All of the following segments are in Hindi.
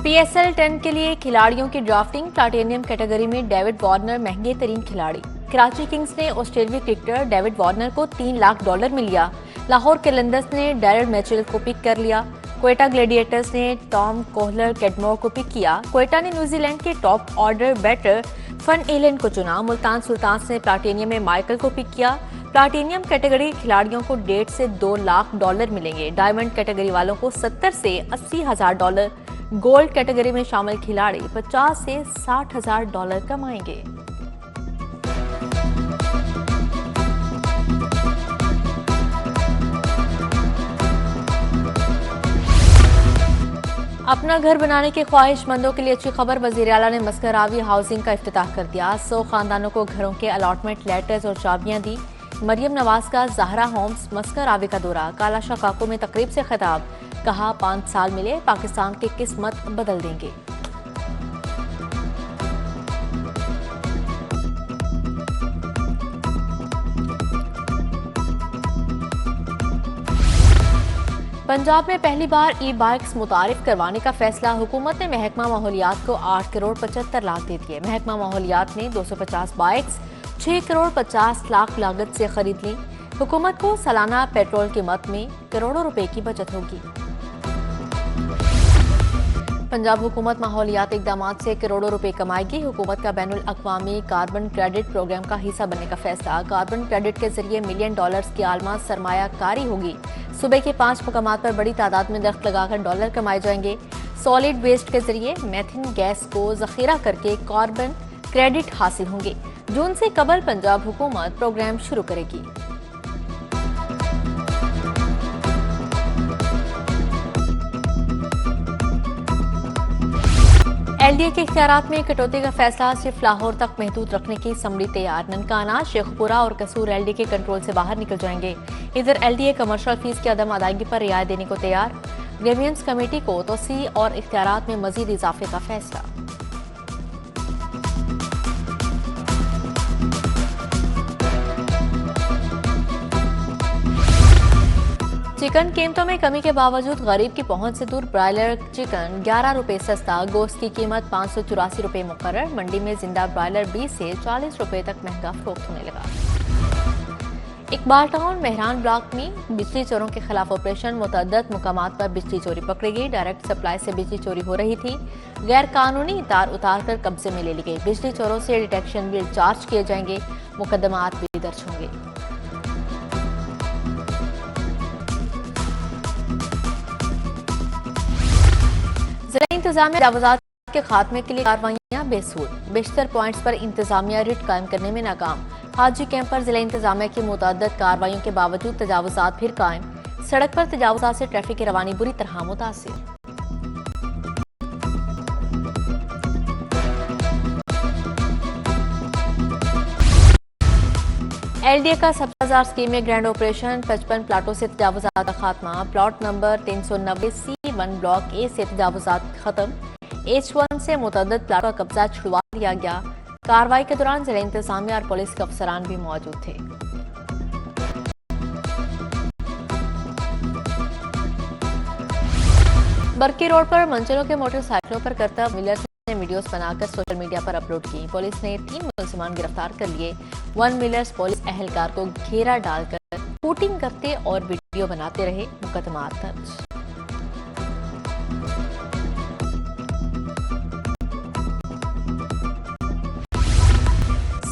PSL 10 के लिए खिलाड़ियों की ड्राफ्टिंग। प्लाटिनियम कैटेगरी में डेविड वार्नर महंगे तरीन खिलाड़ी। कराची किंग्स ने ऑस्ट्रेलियाई क्रिकेटर डेविड वार्नर को $3 लाख में लिया। लाहौर कैलेंडर्स ने डैरेन मिचेल को पिक कर लिया। क्वेटा ग्लैडिएटर्स ने टॉम कोहलर कैटमोर को पिक किया। क्वेटा ने न्यूजीलैंड के top order batter Finn Allen को चुना। मुल्तान सुल्तान्स ने प्लाटिनियम में माइकल को पिक किया। प्लाटिनियम कैटेगरी खिलाड़ियों को $1.5 से $2 लाख मिलेंगे। डायमंड कैटेगरी वालों को $70,000 से $80,000। गोल्ड कैटेगरी में शामिल खिलाड़ी $50,000 से $60,000 कमाएंगे। अपना घर बनाने के ख्वाहिशमंदों के लिए अच्छी खबर। वजीर आला ने मस्कर रावी हाउसिंग का इफ्तिताह कर दिया। 100 खानदानों को घरों के अलॉटमेंट लेटर्स और चाबियां दी। मरियम नवाज का ज़हरा होम्स मस्कर रावी का दौरा। काला शाह काको में तकरीब से खिताब। कहा 5 साल मिले पाकिस्तान की किस्मत बदल देंगे। पंजाब में पहली बार ई बाइक्स मुतारिफ करवाने का फैसला। हुकूमत ने महकमा माहौलियात को 8 करोड़ 75 लाख दे दिए। महकमा माहौलियात ने 250 बाइक्स 6 करोड़ 50 लाख लागत से खरीद ली। हुकूमत को सालाना पेट्रोल कीमत में करोड़ों रुपए की बचत होगी। पंजाब हुकूमत माहौलियात इकदामात से करोड़ों रुपए कमाएगी। हुकूमत का बैनुल अक़वामी कार्बन क्रेडिट प्रोग्राम का हिस्सा बनने का फैसला। कार्बन क्रेडिट के जरिए $1 मिलियन की आलमा सरमायाकारी होगी। सूबे के 5 मुकामात पर बड़ी तादाद में दरख्त लगाकर डॉलर कमाए जाएंगे। सॉलिड वेस्ट के जरिए मेथिन गैस को जखीरा करके कार्बन क्रेडिट हासिल होंगे। जून से कबल पंजाब हुकूमत प्रोग्राम शुरू करेगी। LDA के इख्तियारात में कटौती का फैसला। सिर्फ लाहौर तक महदूद रखने की असम्बली तैयार। ननकाना, शेखपुरा और कसूर LDA के कंट्रोल से बाहर निकल जाएंगे। इधर LDA कमर्शियल फीस की अदम अदायगी पर रियायत देने को तैयार। ग्रेवियंस कमेटी को तोसी और इख्तियारात में मजीद इजाफे का फैसला। चिकन कीमतों में कमी के बावजूद गरीब की पहुंच से दूर। ब्रायलर चिकन ₹11 सस्ता। गोश्त की कीमत ₹584 मुकर्रर। मंडी में जिंदा ब्रायलर 20 से ₹40 तक महंगा फरोख्त होने लगा। इकबाल टाउन मेहरान ब्लॉक में बिजली चोरों के खिलाफ ऑपरेशन। मुतअद्दिद मुकामात पर बिजली चोरी पकड़ी गई। डायरेक्ट सप्लाई से बिजली चोरी हो रही थी। गैर कानूनी तार उतार कर कब्जे में ले ली गई। बिजली चोरों से डिटेक्शन बिल चार्ज किए जाएंगे। मुकदमात भी दर्ज होंगे। ज़िला इंतजामिया तजावुज़ात के खात्मे के लिए कार्रवाइयाँ बेसूद। बेशतर पॉइंट्स पर इंतजामिया रिट कायम करने में नाकाम। हाजी कैंप पर जिला इंतजामिया की मुतअद्दिद कार्रवाइयों के बावजूद तजावुज़ात फिर कायम। सड़क पर तजावुज़ात से ट्रैफिक की रवानी बुरी तरह मुतासिर। LDA का 70,000 स्कीम में ग्रैंड ऑपरेशन। 55 प्लाटों से तजावुज़ात का खात्मा। प्लॉट नंबर 390 C1 ब्लॉक ए से तजावुज़ात खत्म। H1 से मुतअद्दिद प्लाट का कब्जा छुड़वा लिया गया। कार्रवाई के दौरान जिला इंतजामिया और पुलिस के अफसरान भी मौजूद थे। बरकी रोड पर मंचलों के मोटरसाइकिलों पर करतब मिलर्स ने वीडियोस बनाकर सोशल मीडिया पर अपलोड की। पुलिस ने 3 मुलजिमान गिरफ्तार कर लिए। 1 मिलर्स पुलिस एहलकार को घेरा डालकर शूटिंग करते और वीडियो बनाते रहे। मुकदमा दर्ज।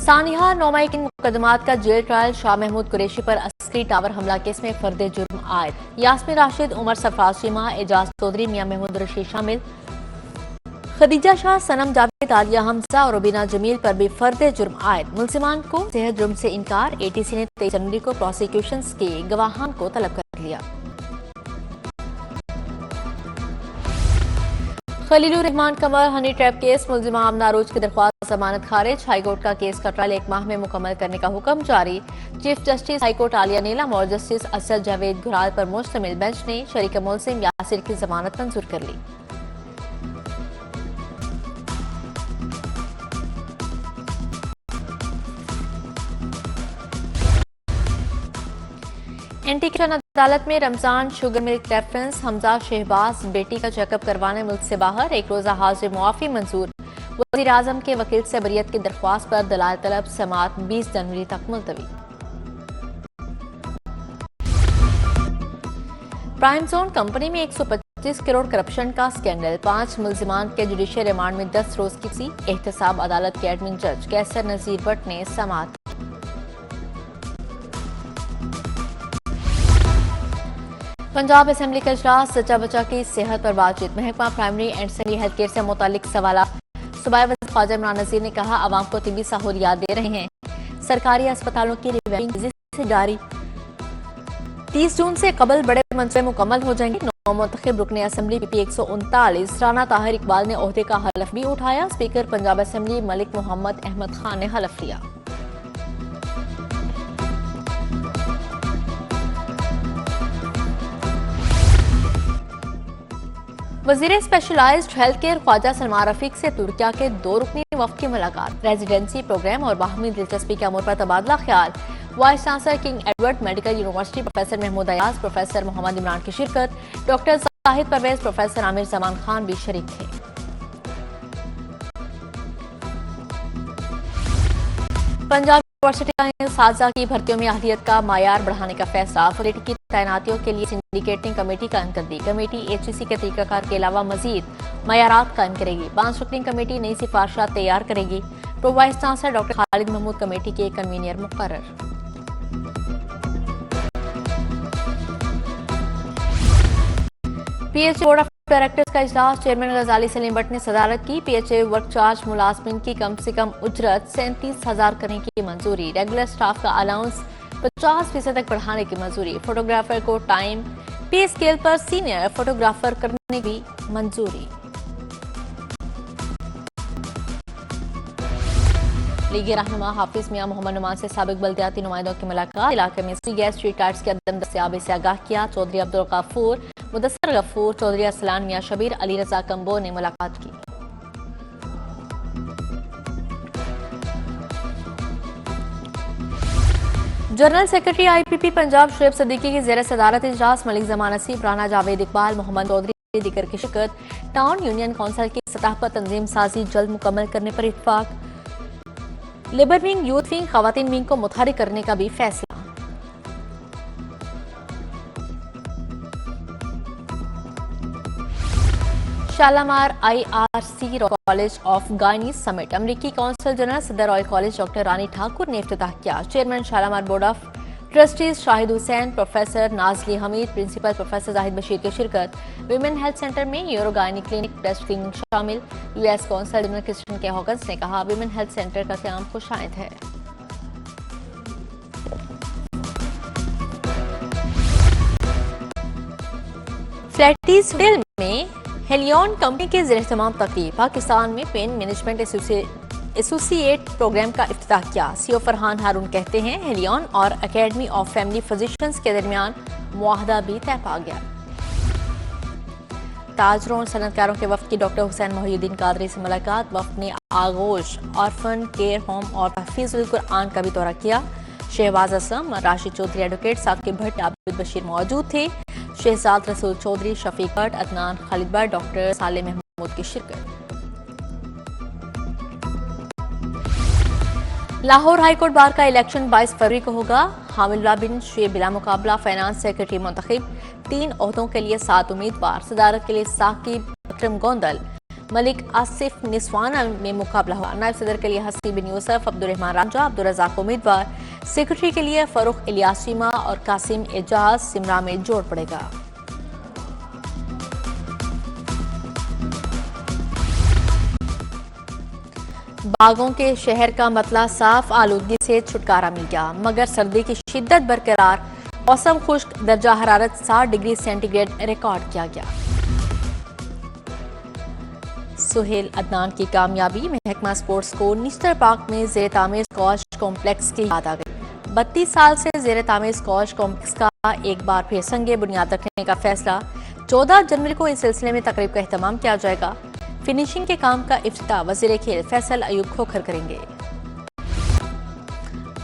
सानिहा नौमाई के मुकदमात का जेल ट्रायल। शाह महमूद कुरैशी पर अस्करी टावर हमला केस में फर्द जुर्म आयद। यास्मीन राशिद, उमर सरफराज शीमा, एजाज चौधरी, मियां महमूद रशीद शामिल। खदीजा शाह, सनम जावेद, आलिया हमजा और रुबीना जमील पर भी फर्द जुर्म आयद। मुल्जिमान को सेहत जुर्म से इनकार। ATC ने 23 जनवरी को प्रोसिक्यूशन के गवाहान को तलब कर लिया। खलीलुर रहमान कमर हनी ट्रैप केस। मुल्जिमा आमना अरूज की दरख्वास्त जमानत खारिज। हाईकोर्ट का केस का ट्रायल 1 माह में मुकम्मल करने का हुक्म जारी। चीफ जस्टिस हाईकोर्ट आलिया नीलम और जस्टिस असद जावेद घुराल पर मुश्तमिल बेंच ने शरीक मुल्जिम यासिर की जमानत मंजूर कर ली। एंटी अदालत में Ramzan sugar mills reference, Hamza Shahbaz बेटी का चेकअप करवाने मुल्क से बाहर, एक रोजा हाजिर मुआफी मंजूर। वज़ीर आज़म के वकील से बरियत की दरख्वास्त पर दलाल तलब, समाअत 20 जनवरी तक मुलतवी। प्राइम जोन कंपनी में 125 करोड़ करप्शन का स्कैंडल, 5 मुल्जिमान के जुडिशियल रिमांड में 10 रोज की सी। एहतसाब अदालत के एडमिन जज कैसर नजीर भट्ट ने समाअत। पंजाब असेंबली का इजलास, सच्चा बच्चा की सेहत पर बातचीत, महकमा primary and secondary health care से मुतालिक सवाल। सूबाई वज़ीर ख्वाजा इमरान नज़ीर ने कहा, आवाम को तिब्बी सहूलियात दे रहे हैं। सरकारी अस्पतालों की रिवैम्पिंग से जारी, 30 जून से कबल बड़े मंसूबे मुकम्मल हो जाएंगे। नौ मुंतखब रुकने असेंबली PP 139 राना ताहिर इकबाल ने ओहदे का हलफ भी उठाया। स्पीकर पंजाब असेंबली मलिक मोहम्मद अहमद खान ने हलफ लिया। वजीर specialized health care Khwaja Salman Rafiq से तुर्किया के 2 रुकनी वफ्द की मुलाकात, रेजिडेंसी प्रोग्राम और बाहमी दिलचस्पी के अमूर पर तबादला ख्याल। Vice chancellor King Edward medical university professor Mahmood Ayaz, professor Mohammad Imran की शिरकत, डॉक्टर जाहिद परवेज, प्रोफेसर आमिर जमान खान भी शरीक थे। पंजाब यूनिवर्सिटी का साजा की भर्तियों में अहलियत का मायार बढ़ाने का फैसला, फैकल्टी की तैनातियों के लिए सिंडिकेटिंग कमेटी कायम कर दी। कमेटी HEC के तरीकाकार के अलावा मजीद मायारात कायम करेगी। 5 रुकनी कमेटी नई सिफारिशात तैयार करेगी। Pro vice chancellor doctor Khalid Mahmood committee के कन्वीनर मुकर्रर। PHA बोर्ड ऑफ डायरेक्टर्स का इजलास, चेयरमैन गजाली सलीम भट्ट ने सदारत की। PHA वर्क चार्ज मुलाजमिन की कम से कम उजरत 37,000 करने की मंजूरी। रेगुलर स्टाफ का अलाउंस 50% तक बढ़ाने की मंजूरी। फोटोग्राफर को टाइम पे स्केल पर सीनियर फोटोग्राफर करने की मंजूरी। लीगी रहनुमा हाफिज मियां मोहम्मद नुमान से साबिक बल्दियाती नुमाइंदों की मुलाकात, इलाके में गैस स्ट्रीट लाइट्स के अदम दस्तियाबी से आगाह किया। चौधरी अब्दुल गफूर, मुदस्सर गफूर, चौधरी अरसलान मियां शबीर, अली रजा कंबो ने मुलाकात की। General secretary IPP Punjab Shoaib Siddiqui की ज़ेर सदारत इजलास, मलिक जमान नसीब, राना जावेद इकबाल, मोहम्मद चौधरी दीगर की शिरकत। टाउन यूनियन काउंसिल की सतह पर तंजीम साजी जल्द मुकम्मल करने पर इत्फाक। लेबर विंग, यूथ विंग, खवातीन विंग को मुतहरिक करने का भी फैसला। Shalamar IRC college of gynae summit, अमरीकी कौंसल जनरल सदर royal college doctor Rani Thakur ने इफ्तिताह किया। Chairman Shalamar board of trustees Shahid Hussain, professor Nazli Hameed, principal professor Zahid Bashir की शिरकत। विमेन हेल्थ सेंटर में uro gynae clinic, breast clinic शामिल। US consul general Kristin K Hawkins ने कहा, विमेन हेल्थ सेंटर का क्याम खुशाइंद है। फ्लैटीज होटल में हेलियन कंपनी के ज़ेर एहतमाम तकरीब, पाकिस्तान में पेन मैनेजमेंट एसोसिएट प्रोग्राम का इफ्तिताह किया। CEO फरहान हारून कहते हैं, हेलियन और एकेडमी ऑफ फैमिली फिजिशियंस के दरमियान मुआहदा भी तय पा गया। ताजरों और सनतकारों के वफ्द की डॉक्टर हुसैन मोहिउद्दीन कादरी से मुलाकात, वफ्द ने आगोश ऑर्फन केयर होम और तहफीजुल कुरान का भी दौरा किया। शहबाज असलम, राशिद चौधरी, एडवोकेट साकिब भट्ट, आबिद बशीर मौजूद थे। शहजाद रसूल चौधरी, शफीक भट्ट, अदनान खालिद भट्ट, डॉक्टर साले महमूद की शिरकत। लाहौर हाईकोर्ट बार का इलेक्शन 22 फरवरी को होगा। हामिदुल्लाह बिन शुएब बिला मुकाबला फाइनेंस सेक्रेटरी मुंतखब, 3 ओहदों के लिए 7 उम्मीदवार। सदारत के लिए साकिब अकरम गोंदल, मलिक आसिफ निस्वाना में मुकाबला हुआ। नायब सदर के लिए हसी बिन यूसफ, अब्दुर्रहमान रांझा, अब्दुल रज़ाक उम्मीदवार। सेक्रेटरी के लिए फरूख इलियासीमा और कासिम एजाज सिमरा में जोड़ पड़ेगा। बागों के शहर का मतला साफ, आलूदगी से छुटकारा मिल गया, मगर सर्दी की शिद्दत बरकरार। मौसम खुश्क, दर्जा हरारत 60 डिग्री सेंटीग्रेड रिकॉर्ड किया गया। सुहेल अदनान की कामयाबी, महकमा स्पोर्ट्स को निश्तर पार्क में ज़ेर तामीर स्क्वॉश कॉम्प्लेक्स की याद आ गई। 32 साल से ज़ेर तामीर स्क्वॉश कॉम्प्लेक्स का एक बार फिर संगे बुनियाद रखने का फैसला। 14 जनवरी को इस सिलसिले में तकरीब का एहतमाम किया जाएगा। फिनिशिंग के काम का इफ्तिताह वज़ीर खेल फैसल अयूब खोखर करेंगे।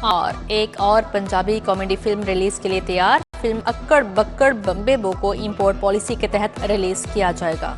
और एक और पंजाबी कॉमेडी फिल्म रिलीज के लिए तैयार। फिल्म अक्कड़ बक्कड़ बम्बे बो को इंपोर्ट पॉलिसी के तहत रिलीज किया जाएगा।